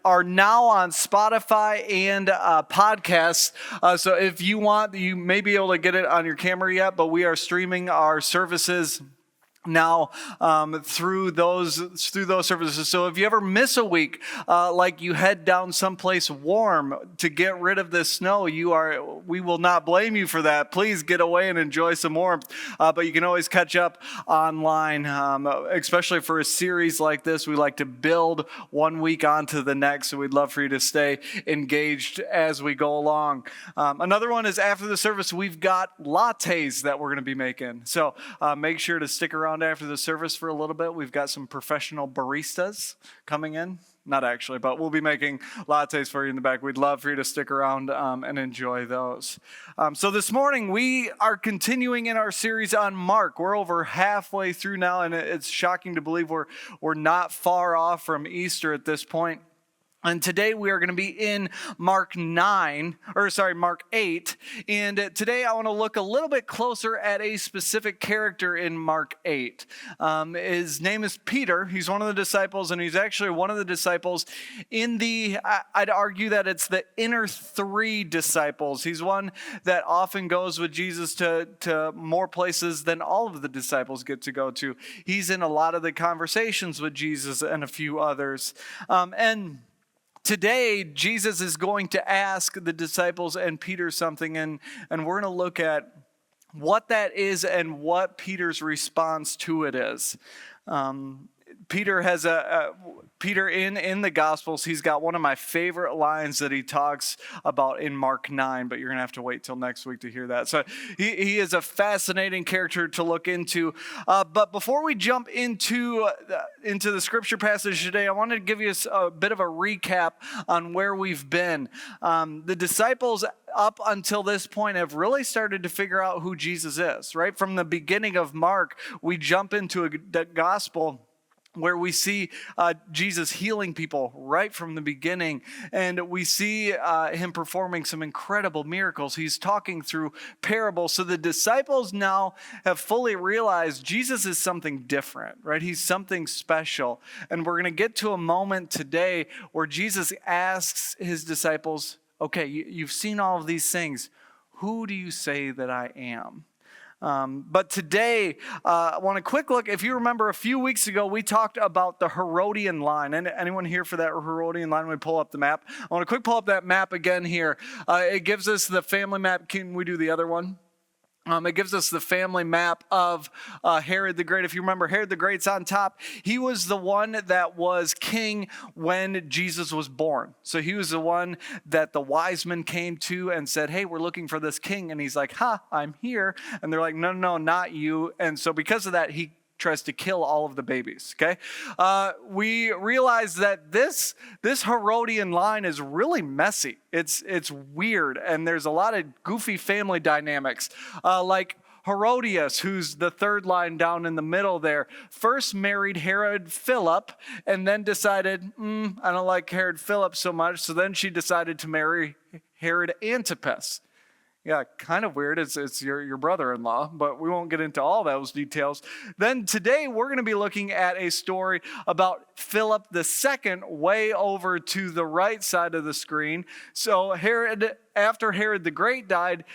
Are now on Spotify and podcasts. So if you want, you may be able to get it on your camera yet, but we are streaming our services now through those services. So if you ever miss a week, like you head down someplace warm to get rid of this snow, we will not blame you for that. Please get away and enjoy some warmth. But you can always catch up online, especially for a series like this. We like to build 1 week onto the next, so we'd love for you to stay engaged as we go along. Another one is after the service, we've got lattes that we're going to be making. So make sure to stick around after the service for a little bit. We've got some professional baristas coming in. Not actually, but we'll be making lattes for you in the back. We'd love for you to stick around and enjoy those. So this morning, we are continuing in our series on Mark. We're over halfway through now, and it's shocking to believe we're not far off from Easter at this point. And today we are going to be in Mark 8. And today I want to look a little bit closer at a specific character in Mark 8. His name is Peter. He's one of the disciples, and he's actually one of the disciples in I'd argue that it's the inner three disciples. He's one that often goes with Jesus to more places than all of the disciples get to go to. He's in a lot of the conversations with Jesus and a few others. Today, Jesus is going to ask the disciples and Peter something, and we're going to look at what that is and what Peter's response to it is. Peter has Peter in the Gospels, he's got one of my favorite lines that he talks about in Mark 9, but you're going to have to wait till next week to hear that. So he is a fascinating character to look into. But before we jump into the scripture passage today, I wanted to give you a bit of a recap on where we've been. The disciples up until this point have really started to figure out who Jesus is, right? From the beginning of Mark, we jump into the gospel where we see Jesus healing people right from the beginning, and we see him performing some incredible miracles. He's talking through parables. So the disciples now have fully realized Jesus is something different, right? He's something special. And we're going to get to a moment today where Jesus asks his disciples, okay, you've seen all of these things. Who do you say that I am? But today, I want a quick look. If you remember a few weeks ago, we talked about the Herodian line. Anyone here for that Herodian line? When we pull up the map, I want to quick pull up that map again here. It gives us the family map. Can we do the other one? It gives us the family map of Herod the Great. If you remember, Herod the Great's on top. He was the one that was king when Jesus was born. So he was the one that the wise men came to and said, hey, we're looking for this king. And he's like, I'm here. And they're like, no, not you. And so because of that, he tries to kill all of the babies, okay? We realize that this Herodian line is really messy. It's weird, and there's a lot of goofy family dynamics. Like Herodias, who's the third line down in the middle there, first married Herod Philip, and then decided, I don't like Herod Philip so much, so then she decided to marry Herod Antipas. Yeah, kind of weird. It's your brother-in-law, but we won't get into all those details. Then today we're going to be looking at a story about Philip II, way over to the right side of the screen. So after Herod the Great died,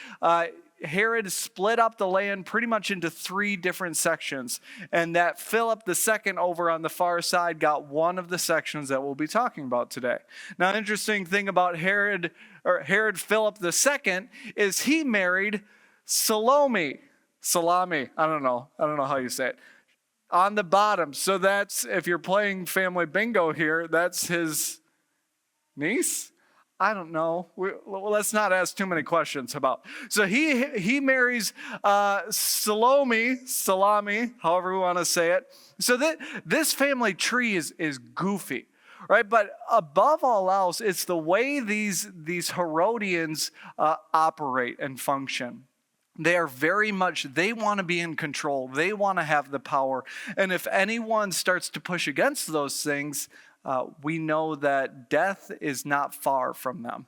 Herod split up the land pretty much into three different sections. And that Philip II over on the far side got one of the sections that we'll be talking about today. Now, an interesting thing about Herod Philip II is he married Salome. I don't know how you say it. On the bottom. So that's, if you're playing family bingo here, that's his niece? I don't know. Let's not ask too many questions about. So he marries Salome, however we want to say it. So this family tree is goofy, right? But above all else, it's the way these Herodians operate and function. They are they want to be in control. They want to have the power. And if anyone starts to push against those things, we know that death is not far from them.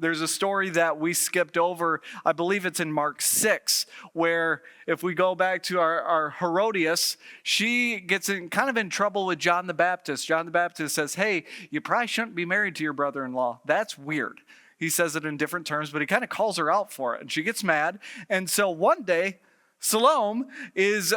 There's a story that we skipped over, I believe it's in Mark 6, where if we go back to our Herodias, she gets kind of in trouble with John the Baptist. John the Baptist says, hey, you probably shouldn't be married to your brother-in-law. That's weird. He says it in different terms, but he kind of calls her out for it, and she gets mad. And so one day, Salome is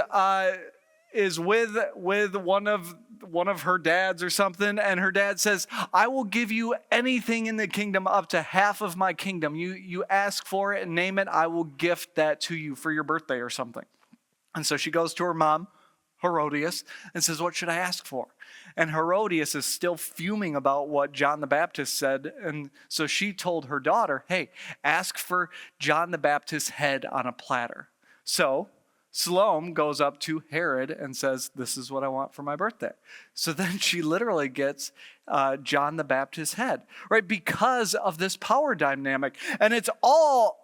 with one of her dads or something, and her dad says, I will give you anything in the kingdom up to half of my kingdom. You ask for it and name it, I will gift that to you for your birthday or something. And so she goes to her mom, Herodias, and says, what should I ask for? And Herodias is still fuming about what John the Baptist said. And so she told her daughter, hey, ask for John the Baptist's head on a platter. So Salome goes up to Herod and says, this is what I want for my birthday. So then she literally gets John the Baptist's head, right? Because of this power dynamic. And it's all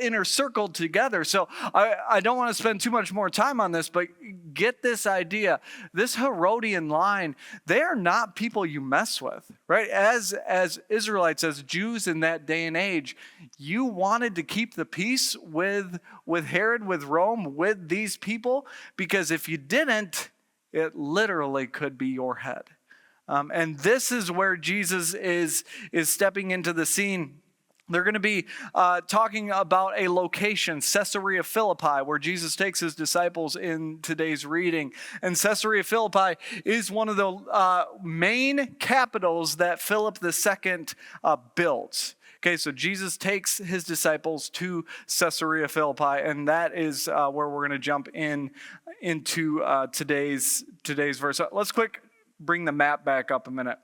inner circled together. So I don't want to spend too much more time on this, but get this idea. This Herodian line, they are not people you mess with, right? As Israelites, as Jews in that day and age, you wanted to keep the peace with Herod, with Rome, with these people, because if you didn't, it literally could be your head. And this is where Jesus is stepping into the scene. They're going to be talking about a location, Caesarea Philippi, where Jesus takes his disciples in today's reading. And Caesarea Philippi is one of the main capitals that Philip II builds. Okay, so Jesus takes his disciples to Caesarea Philippi, and that is where we're going to jump into today's verse. Let's bring the map back up a minute.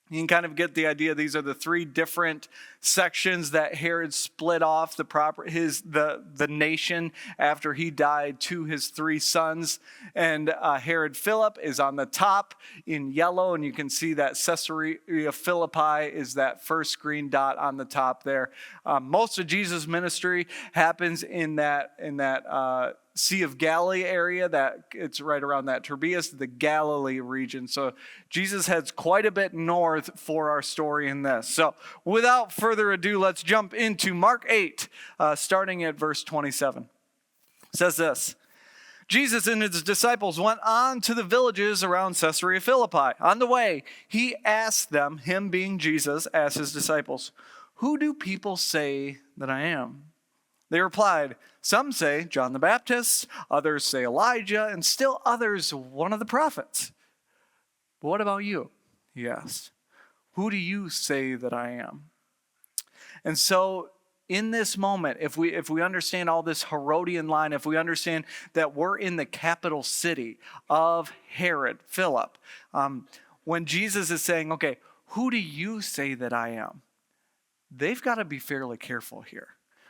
You can kind of get the idea. These are the three different sections that Herod split off the nation after he died to his three sons. And Herod Philip is on the top in yellow, and you can see that Caesarea Philippi is that first green dot on the top there. Most of Jesus' ministry happens in that Sea of Galilee area, that it's right around that Tiberias, the Galilee region. So Jesus heads quite a bit north for our story in this. So without further ado, let's jump into Mark 8, starting at verse 27. It says this: Jesus and his disciples went on to the villages around Caesarea Philippi. On the way, he asked them, him being Jesus, asked his disciples, who do people say that I am? They replied, some say John the Baptist, others say Elijah, and still others one of the prophets. But what about you? He asked. Who do you say that I am? And so in this moment, if we understand all this Herodian line, if we understand that we're in the capital city of Herod, Philip, when Jesus is saying, okay, who do you say that I am? They've got to be fairly careful here.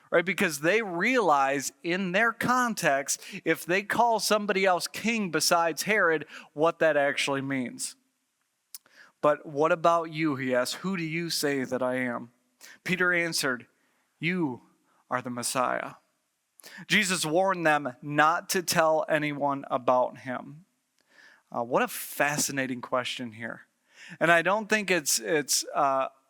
Right, because they realize in their context, if they call somebody else king besides Herod, what that actually means. But what about you, he asked, who do you say that I am? Peter answered, you are the Messiah. Jesus warned them not to tell anyone about him. What a fascinating question here. And I don't think it's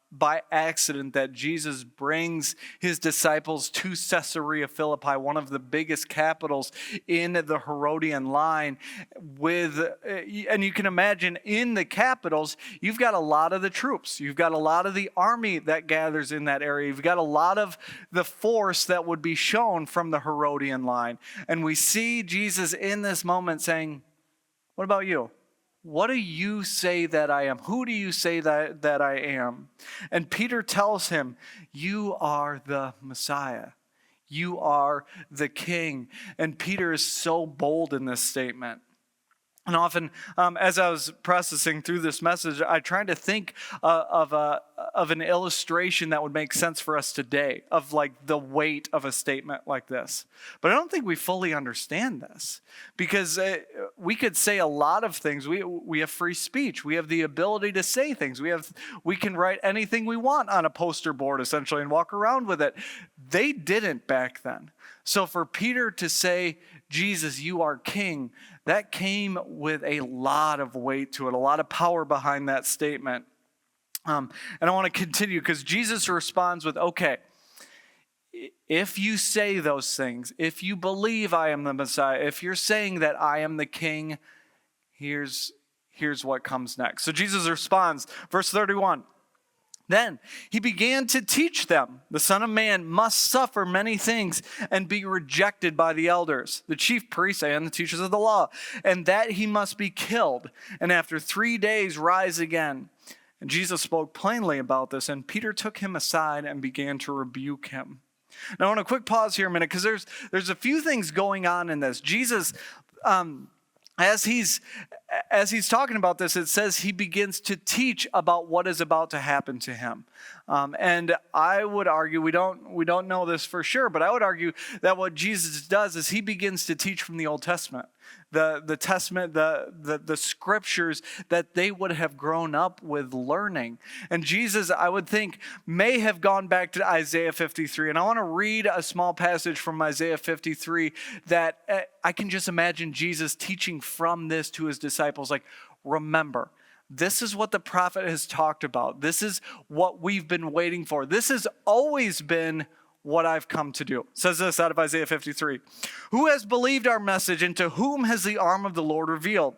by accident that Jesus brings his disciples to Caesarea Philippi, one of the biggest capitals in the Herodian line. And you can imagine in the capitals, you've got a lot of the troops. You've got a lot of the army that gathers in that area. You've got a lot of the force that would be shown from the Herodian line. And we see Jesus in this moment saying, what about you? What do you say that I am? Who do you say that I am? And Peter tells him, you are the Messiah. You are the King. And Peter is so bold in this statement. And often, as I was processing through this message, I tried to think of an illustration that would make sense for us today, of like the weight of a statement like this. But I don't think we fully understand this, because we could say a lot of things. We have free speech. We have the ability to say things. We can write anything we want on a poster board, essentially, and walk around with it. They didn't back then. So for Peter to say, Jesus, you are King, that came with a lot of weight to it, a lot of power behind that statement. And I want to continue because Jesus responds with, okay, if you say those things, if you believe I am the Messiah, if you're saying that I am the King, here's what comes next. So Jesus responds, verse 31. Then he began to teach them, the Son of Man must suffer many things and be rejected by the elders, the chief priests and the teachers of the law, and that he must be killed, and after 3 days rise again. And Jesus spoke plainly about this, and Peter took him aside and began to rebuke him. Now I want to quick pause here a minute because there's a few things going on in this. Jesus, as he's talking about this, it says he begins to teach about what is about to happen to him. And I would argue, we don't know this for sure, but I would argue that what Jesus does is he begins to teach from the Old Testament. The Testament, the scriptures that they would have grown up with learning. And Jesus, I would think, may have gone back to Isaiah 53. And I want to read a small passage from Isaiah 53 that I can just imagine Jesus teaching from this to his disciples. Like, remember, this is what the prophet has talked about. This is what we've been waiting for. This has always been what I've come to do. It says this out of Isaiah 53. Who has believed our message, and to whom has the arm of the Lord revealed?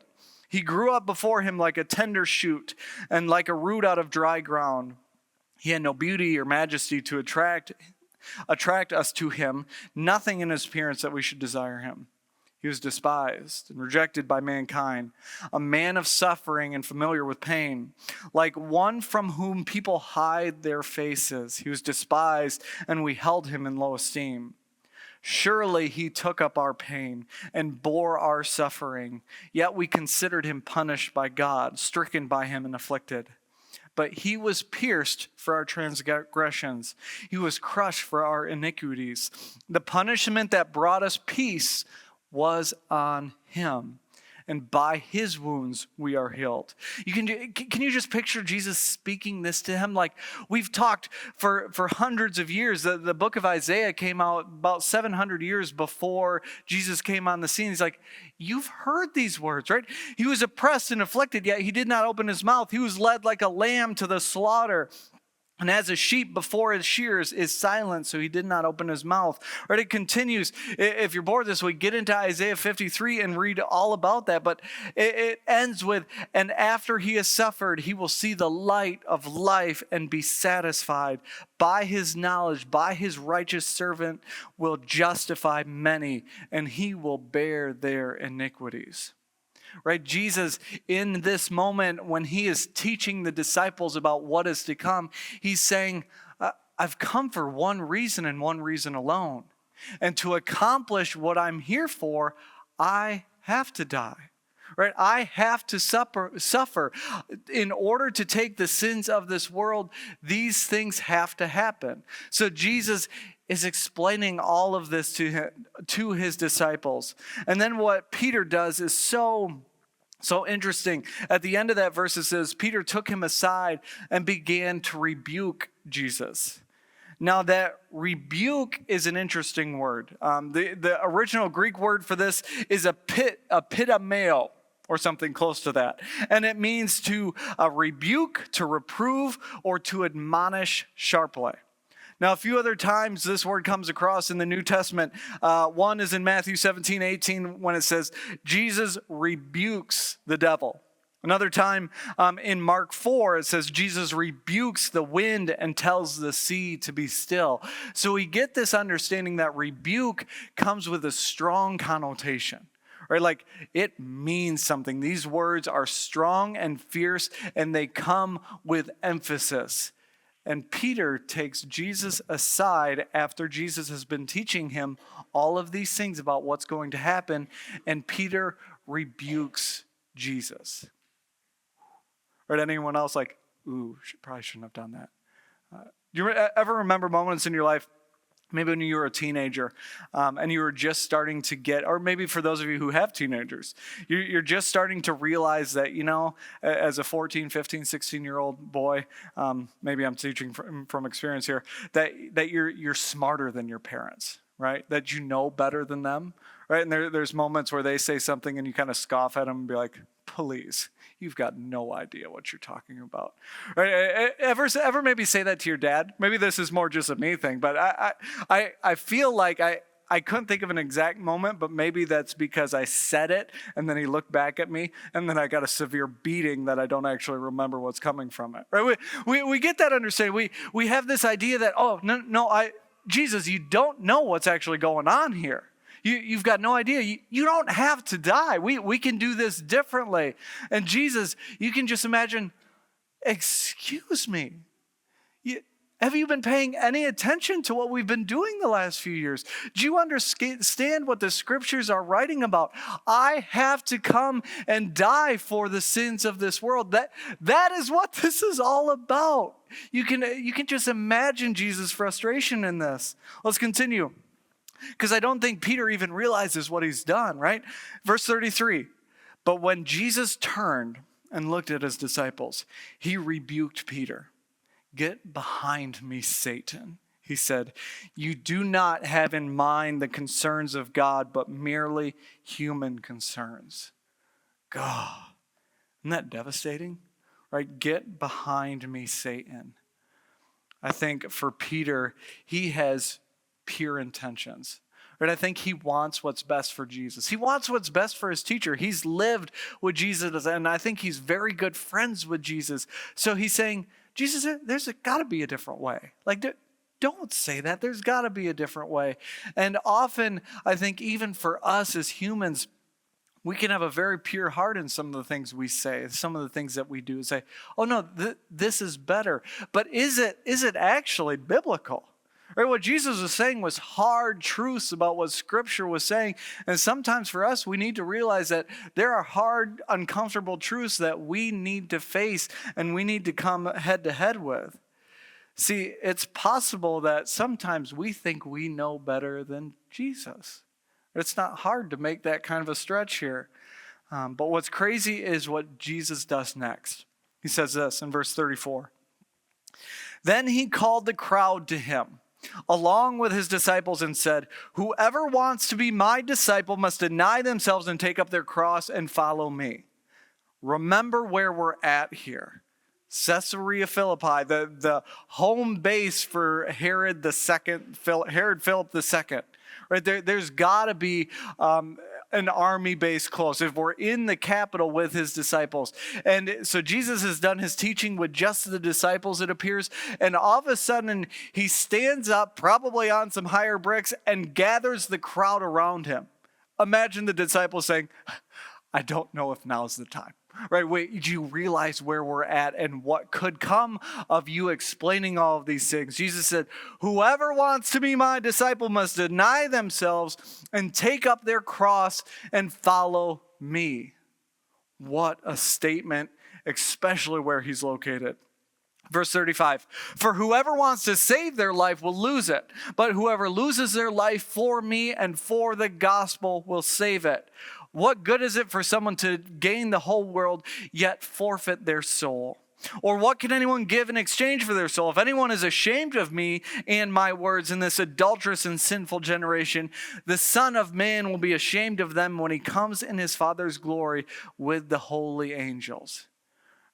He grew up before him like a tender shoot and like a root out of dry ground. He had no beauty or majesty to attract us to him, nothing in his appearance that we should desire him. He was despised and rejected by mankind, a man of suffering and familiar with pain, like one from whom people hide their faces. He was despised, and we held him in low esteem. Surely he took up our pain and bore our suffering, yet we considered him punished by God, stricken by him and afflicted. But he was pierced for our transgressions. He was crushed for our iniquities. The punishment that brought us peace was on him, and by his wounds we are healed. Can you just picture Jesus speaking this to him? Like, we've talked for hundreds of years. The book of Isaiah came out about 700 years before Jesus came on the scene. He's like, you've heard these words, right? He was oppressed and afflicted, yet he did not open his mouth. He was led like a lamb to the slaughter, and as a sheep before his shears is silent, so he did not open his mouth. Right? It continues. If you're bored this week, get into Isaiah 53 and read all about that. But it ends with, and after he has suffered, he will see the light of life and be satisfied. By his knowledge, by his righteous servant will justify many, and he will bear their iniquities. Right? Jesus, in this moment when he is teaching the disciples about what is to come, he's saying, I've come for one reason and one reason alone. And to accomplish what I'm here for, I have to die. Right? I have to suffer. In order to take the sins of this world, these things have to happen. So Jesus is explaining all of this to his disciples. And then what Peter does is so interesting. At the end of that verse, it says, Peter took him aside and began to rebuke Jesus. Now, that rebuke is an interesting word. The original Greek word for this is epitomeo, or something close to that. And it means to rebuke, to reprove, or to admonish sharply. Now, a few other times this word comes across in the New Testament. One is in Matthew 17:18 when it says, Jesus rebukes the devil. Another time in Mark 4, it says, Jesus rebukes the wind and tells the sea to be still. So we get this understanding that rebuke comes with a strong connotation. Right? Like, it means something. These words are strong and fierce, and they come with emphasis. And Peter takes Jesus aside after Jesus has been teaching him all of these things about what's going to happen, and Peter rebukes Jesus. Right? Anyone else like, probably shouldn't have done that? Do you ever remember moments in your life, maybe when you were a teenager, and you were just starting to get, or maybe for those of you who have teenagers, you're just starting to realize that, as a 14, 15, 16-year-old boy, maybe I'm teaching from experience here, that you're smarter than your parents, right? That you know better than them, right? And there's moments where they say something and you kind of scoff at them and be like, please, you've got no idea what you're talking about. Right? Ever maybe say that to your dad? Maybe this is more just a me thing, but I feel like I couldn't think of an exact moment, but maybe that's because I said it and then he looked back at me and then I got a severe beating that I don't actually remember what's coming from it. Right? We get that understanding. We have this idea that, oh, no, Jesus, you don't know what's actually going on here. You've got no idea. You don't have to die. We can do this differently. And Jesus, you can just imagine, excuse me. Have you been paying any attention to what we've been doing the last few years? Do you understand what the scriptures are writing about? I have to come and die for the sins of this world. That is what this is all about. You can just imagine Jesus' frustration in this. Let's continue. Because I don't think Peter even realizes what he's done, right? Verse 33, but when Jesus turned and looked at his disciples, he rebuked Peter. Get behind me, Satan, he said. You do not have in mind the concerns of God, but merely human concerns. God, isn't that devastating? Right? Get behind me, Satan. I think for Peter, he has pure intentions. Right? I think he wants what's best for Jesus. He wants what's best for his teacher. He's lived with Jesus, and I think he's very good friends with Jesus. So he's saying, Jesus, there's got to be a different way. Like, don't say that. There's got to be a different way. And often, I think even for us as humans, we can have a very pure heart in some of the things we say, some of the things that we do. Say, oh no, this is better. But is it actually biblical? Right? What Jesus was saying was hard truths about what Scripture was saying. And sometimes for us, we need to realize that there are hard, uncomfortable truths that we need to face and we need to come head to head with. See, it's possible that sometimes we think we know better than Jesus. It's not hard to make that kind of a stretch here. But what's crazy is what Jesus does next. He says this in verse 34. Then he called the crowd to him, along with his disciples, and said, whoever wants to be my disciple must deny themselves and take up their cross and follow me. Remember where we're at here. Caesarea Philippi, the home base for Herod Philip II. Right? There's got to be an army base close if we're in the capital with his disciples. And so Jesus has done his teaching with just the disciples, it appears. And all of a sudden, he stands up, probably on some higher bricks, and gathers the crowd around him. Imagine the disciples saying, I don't know if now's the time. Right? Wait, do you realize where we're at and what could come of you explaining all of these things? Jesus said, whoever wants to be my disciple must deny themselves and take up their cross and follow me. What a statement, especially where he's located. Verse 35, for whoever wants to save their life will lose it, but whoever loses their life for me and for the gospel will save it. What good is it for someone to gain the whole world yet forfeit their soul? Or what can anyone give in exchange for their soul? If anyone is ashamed of me and my words in this adulterous and sinful generation, the Son of Man will be ashamed of them when he comes in his Father's glory with the holy angels.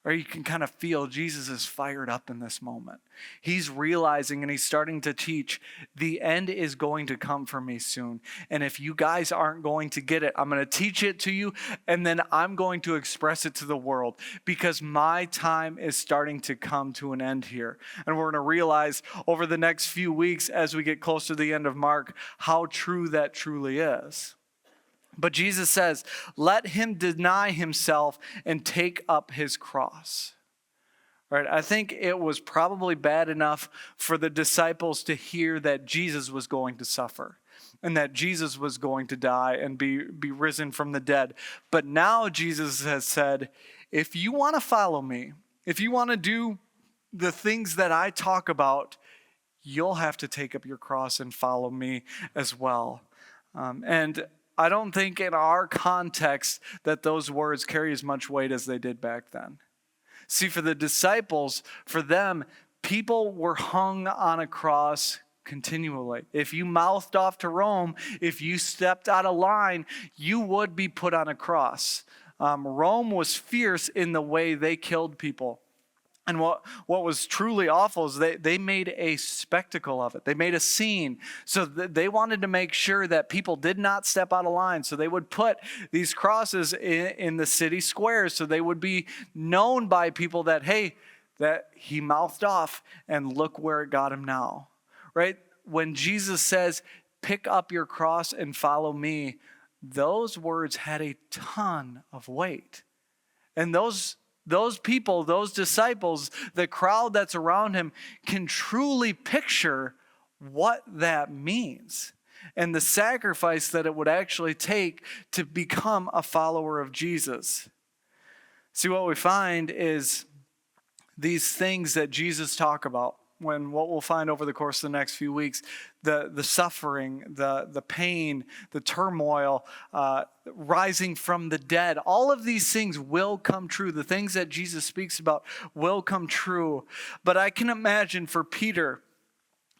Or you can kind of feel Jesus is fired up in this moment. He's realizing and he's starting to teach, the end is going to come for me soon. And if you guys aren't going to get it, I'm going to teach it to you and then I'm going to express it to the world because my time is starting to come to an end here. And we're going to realize over the next few weeks as we get close to the end of Mark, how true that truly is. But Jesus says, let him deny himself and take up his cross. Right? I think it was probably bad enough for the disciples to hear that Jesus was going to suffer and that Jesus was going to die and be risen from the dead. But now Jesus has said, if you want to follow me, if you want to do the things that I talk about, you'll have to take up your cross and follow me as well. And I don't think in our context that those words carry as much weight as they did back then. See, for the disciples, for them, people were hung on a cross continually. If you mouthed off to Rome, if you stepped out of line, you would be put on a cross. Rome was fierce in the way they killed people. And what was truly awful is they made a spectacle of it. They made a scene. So they wanted to make sure that people did not step out of line. So they would put these crosses in the city squares so they would be known by people that, hey, that he mouthed off and look where it got him now. Right? When Jesus says, pick up your cross and follow me, those words had a ton of weight. And those people, those disciples, the crowd that's around him can truly picture what that means and the sacrifice that it would actually take to become a follower of Jesus. See, what we find is these things that Jesus talked about, when what we'll find over the course of the next few weeks, the suffering, the pain, the turmoil, rising from the dead, all of these things will come true. The things that Jesus speaks about will come true. But I can imagine for Peter,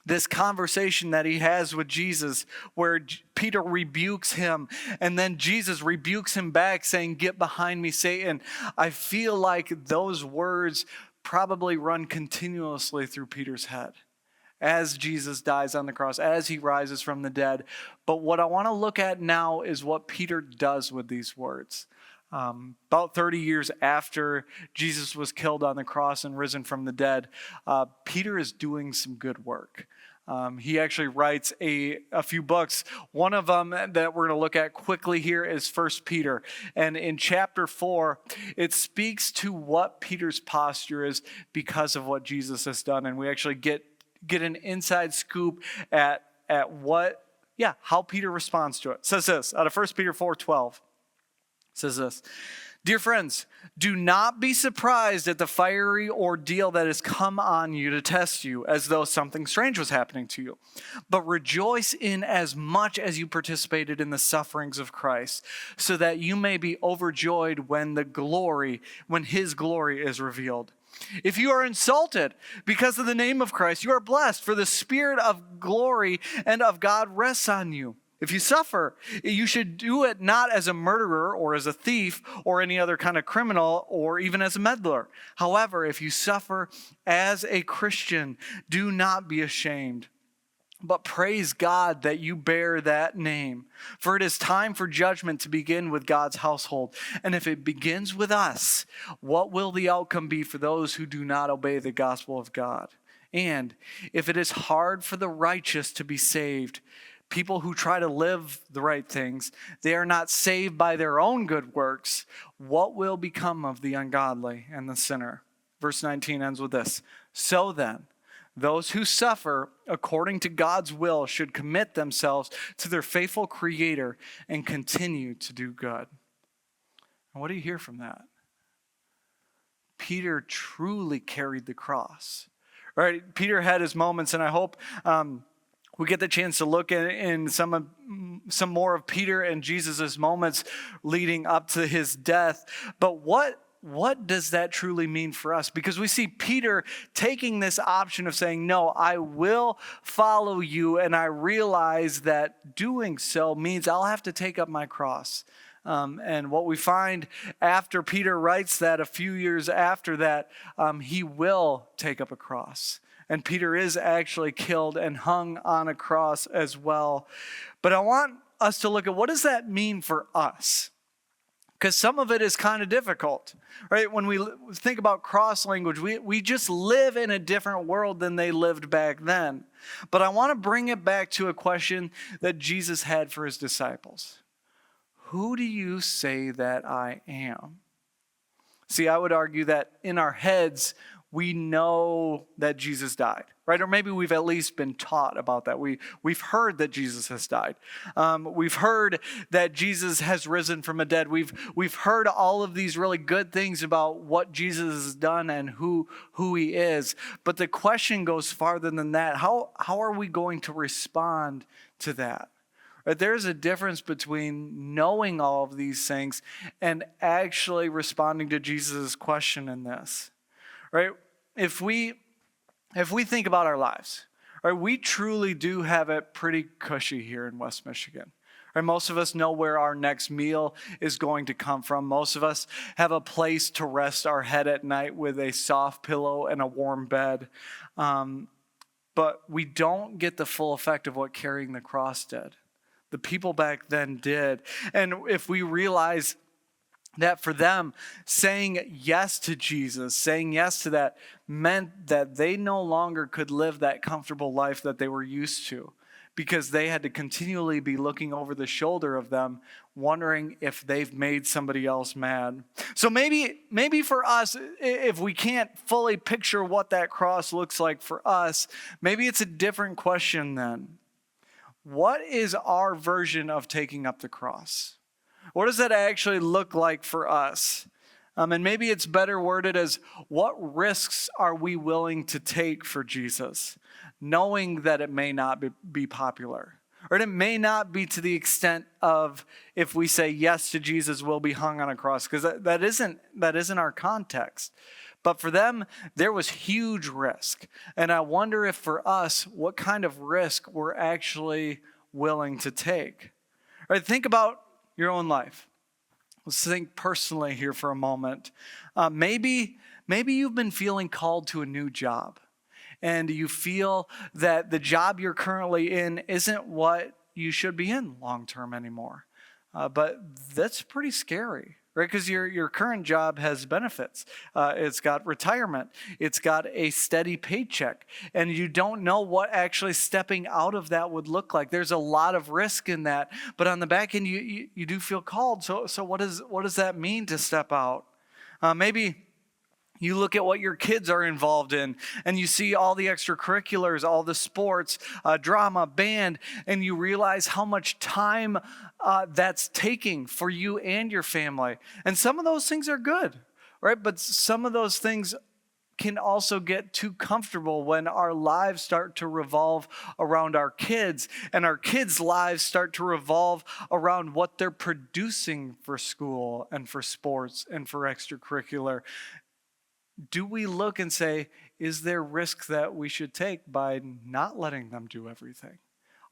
this conversation that he has with Jesus, where Peter rebukes him, and then Jesus rebukes him back, saying, "Get behind me, Satan." I feel like those words probably run continuously through Peter's head as Jesus dies on the cross, as he rises from the dead. But what I want to look at now is what Peter does with these words. About 30 years after Jesus was killed on the cross and risen from the dead, Peter is doing some good work. He actually writes a few books. One of them that we're going to look at quickly here is 1 Peter. And in chapter 4, it speaks to what Peter's posture is because of what Jesus has done. And we actually get an inside scoop at how Peter responds to it. It says this, out of 1 Peter 4:12. It says this: "Dear friends, do not be surprised at the fiery ordeal that has come on you to test you, as though something strange was happening to you. But rejoice in as much as you participated in the sufferings of Christ, so that you may be overjoyed when his glory is revealed. If you are insulted because of the name of Christ, you are blessed, for the Spirit of glory and of God rests on you. If you suffer, you should do it not as a murderer or as a thief or any other kind of criminal or even as a meddler. However, if you suffer as a Christian, do not be ashamed, but praise God that you bear that name. For it is time for judgment to begin with God's household. And if it begins with us, what will the outcome be for those who do not obey the gospel of God? And if it is hard for the righteous to be saved, people who try to live the right things, they are not saved by their own good works, what will become of the ungodly and the sinner?" Verse 19 ends with this: "So then, those who suffer according to God's will should commit themselves to their faithful Creator and continue to do good." And what do you hear from that? Peter truly carried the cross. Right? Peter had his moments, and I hope we get the chance to look in some more of Peter and Jesus' moments leading up to his death. But what does that truly mean for us? Because we see Peter taking this option of saying, "No, I will follow you," and I realize that doing so means I'll have to take up my cross. And what we find after Peter writes that, a few years after that, he will take up a cross. And Peter is actually killed and hung on a cross as well. But I want us to look at, what does that mean for us? Because some of it is kind of difficult, right? When we think about cross language, we just live in a different world than they lived back then. But I want to bring it back to a question that Jesus had for his disciples. Who do you say that I am? See, I would argue that in our heads, we know that Jesus died, right? Or maybe we've at least been taught about that. We've heard that Jesus has died. We've heard that Jesus has risen from the dead. We've heard all of these really good things about what Jesus has done and who he is. But the question goes farther than that. How are we going to respond to that? Right? There's a difference between knowing all of these things and actually responding to Jesus' question in this. Right? If we think about our lives, Right? We truly do have it pretty cushy here in West Michigan. Right? Most of us know where our next meal is going to come from. Most of us have a place to rest our head at night with a soft pillow and a warm bed. But we don't get the full effect of what carrying the cross did. The people back then did. And if we realize that for them, saying yes to Jesus, saying yes to that, meant that they no longer could live that comfortable life that they were used to, because they had to continually be looking over the shoulder of them, wondering if they've made somebody else mad. So maybe for us, if we can't fully picture what that cross looks like for us, maybe it's a different question then. What is our version of taking up the cross? What does that actually look like for us? And maybe it's better worded as, what risks are we willing to take for Jesus, knowing that it may not be popular, or it may not be to the extent of, if we say yes to Jesus, we'll be hung on a cross, because that isn't our context. But for them, there was huge risk. And I wonder if for us, what kind of risk we're actually willing to take. All right, think about your own life. Let's think personally here for a moment. Maybe you've been feeling called to a new job, and you feel that the job you're currently in isn't what you should be in long term anymore. But that's pretty scary, right? Because your current job has benefits. It's got retirement. It's got a steady paycheck. And you don't know what actually stepping out of that would look like. There's a lot of risk in that. But on the back end, you do feel called. So what does that mean to step out? Maybe you look at what your kids are involved in, and you see all the extracurriculars, all the sports, drama, band, and you realize how much time that's taking for you and your family. And some of those things are good, right? But some of those things can also get too comfortable when our lives start to revolve around our kids, and our kids' lives start to revolve around what they're producing for school and for sports and for extracurricular. Do we look and say, is there risk that we should take by not letting them do everything?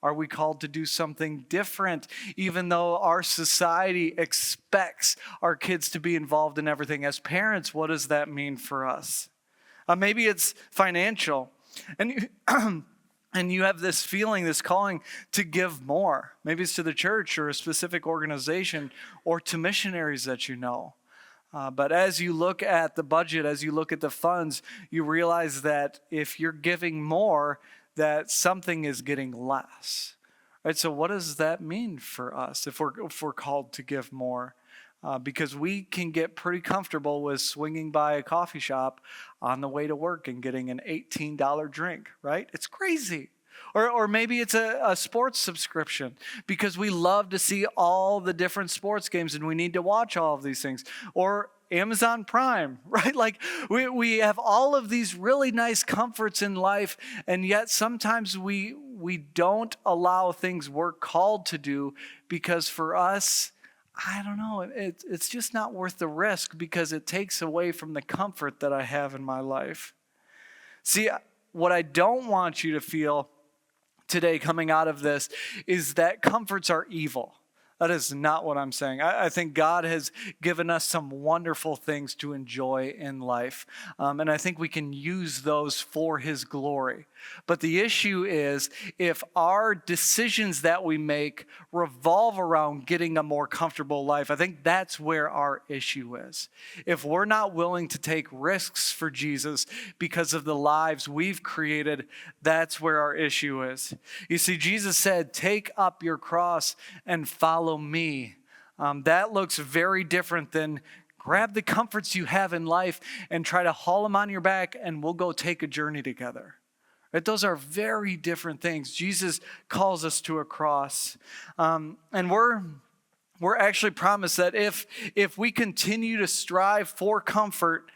Are we called to do something different, even though our society expects our kids to be involved in everything? As parents, what does that mean for us? Maybe it's financial. And you have this feeling, this calling to give more. Maybe it's to the church or a specific organization or to missionaries that you know. But as you look at the budget, as you look at the funds, you realize that if you're giving more, that something is getting less. Right? So what does that mean for us if we're called to give more? Because we can get pretty comfortable with swinging by a coffee shop on the way to work and getting an $18 drink, right? It's crazy. Or maybe it's a sports subscription because we love to see all the different sports games and we need to watch all of these things. Or Amazon Prime, right? Like we have all of these really nice comforts in life, and yet sometimes we don't allow things we're called to do because for us, I don't know, it's just not worth the risk because it takes away from the comfort that I have in my life. See, what I don't want you to feel today coming out of this is that comforts are evil. That is not what I'm saying. I think God has given us some wonderful things to enjoy in life. And I think we can use those for His glory. But the issue is if our decisions that we make revolve around getting a more comfortable life, I think that's where our issue is. If we're not willing to take risks for Jesus because of the lives we've created, that's where our issue is. You see, Jesus said, "Take up your cross and follow me." That looks very different than grab the comforts you have in life and try to haul them on your back and we'll go take a journey together. Right? Those are very different things. Jesus calls us to a cross. And we're actually promised that if we continue to strive for comfort,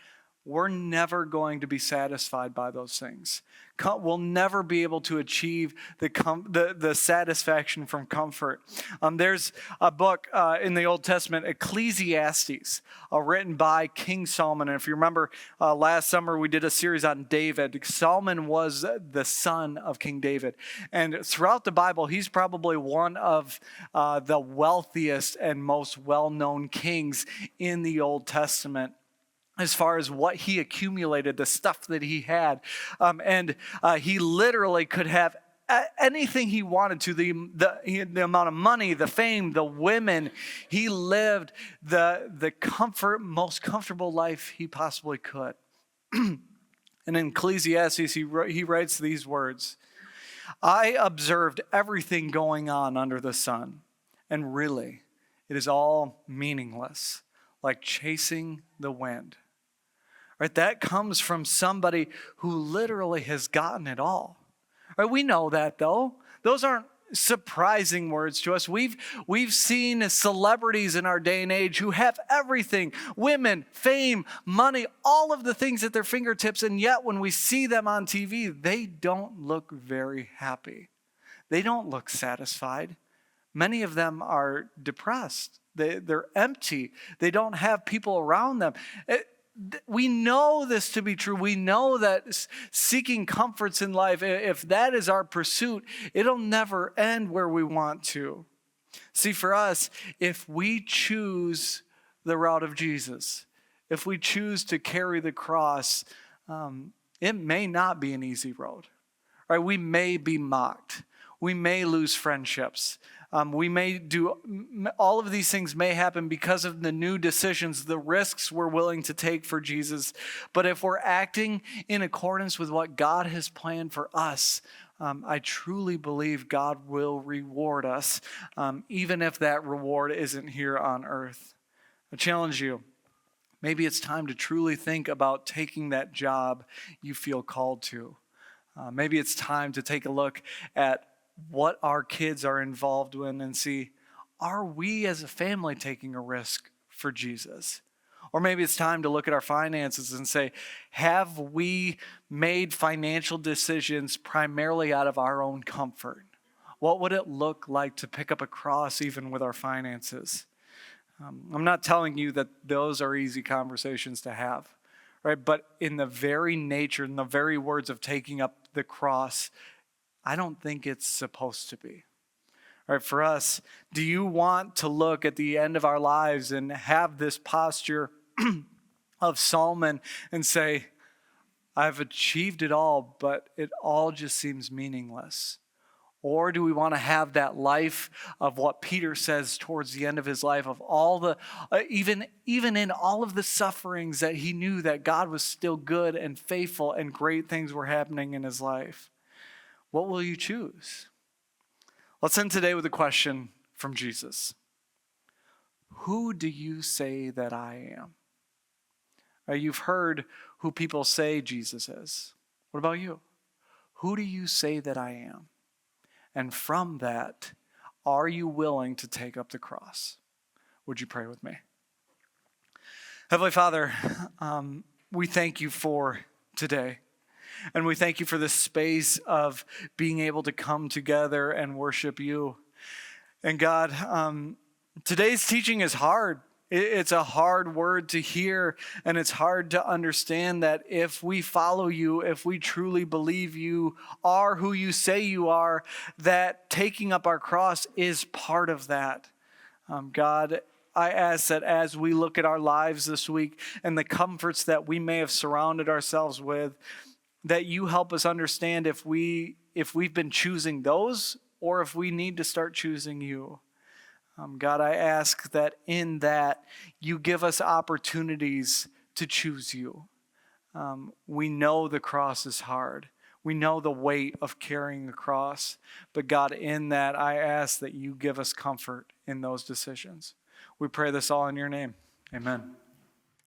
we're never going to be satisfied by those things. We'll never be able to achieve the satisfaction from comfort. There's a book in the Old Testament, Ecclesiastes, written by King Solomon. And if you remember, last summer we did a series on David. Solomon was the son of King David. And throughout the Bible, he's probably one of the wealthiest and most well-known kings in the Old Testament, as far as what he accumulated, the stuff that he had. And he literally could have anything he wanted to, the amount of money, the fame, the women. He lived the most comfortable life he possibly could. And in Ecclesiastes, he writes these words: I observed everything going on under the sun, and really, it is all meaningless, like chasing the wind. Right? That comes from somebody who literally has gotten it all. Right? We know that, though. Those aren't surprising words to us. We've seen celebrities in our day and age who have everything: women, fame, money, all of the things at their fingertips, and yet when we see them on TV, they don't look very happy. They don't look satisfied. Many of them are depressed. They're empty. They don't have people around them. We know this to be true. We know that seeking comforts in life, if that is our pursuit, it'll never end where we want to. See, for us, if we choose the route of Jesus, if we choose to carry the cross, it may not be an easy road. Right? We may be mocked. We may lose friendships. We may do, all of these things may happen because of the new decisions, the risks we're willing to take for Jesus. But if we're acting in accordance with what God has planned for us, I truly believe God will reward us, even if that reward isn't here on earth. I challenge you. Maybe it's time to truly think about taking that job you feel called to. Maybe it's time to take a look at what our kids are involved in and see, are we as a family taking a risk for Jesus? Or maybe it's time to look at our finances and say, have we made financial decisions primarily out of our own comfort? What would it look like to pick up a cross even with our finances? I'm not telling you that those are easy conversations to have, right? But in the very nature, in the very words of taking up the cross, I don't think it's supposed to be. All right, for us, do you want to look at the end of our lives and have this posture of Solomon and say, I've achieved it all, but it all just seems meaningless? Or do we want to have that life of what Peter says towards the end of his life, of all the, even in all of the sufferings, that he knew that God was still good and faithful and great things were happening in his life? What will you choose? Let's end today with a question from Jesus. Who do you say that I am? You've heard who people say Jesus is. What about you? Who do you say that I am? And from that, are you willing to take up the cross? Would you pray with me? Heavenly Father, we thank you for today. And we thank you for the space of being able to come together and worship you. And God, today's teaching is hard. It's a hard word to hear, and it's hard to understand that if we follow you, if we truly believe you are who you say you are, that taking up our cross is part of that. God, I ask that as we look at our lives this week and the comforts that we may have surrounded ourselves with, that you help us understand if we've been choosing those or if we need to start choosing you. God, I ask that in that you give us opportunities to choose you. We know the cross is hard. We know the weight of carrying the cross. But God, in that, I ask that you give us comfort in those decisions. We pray this all in your name. Amen.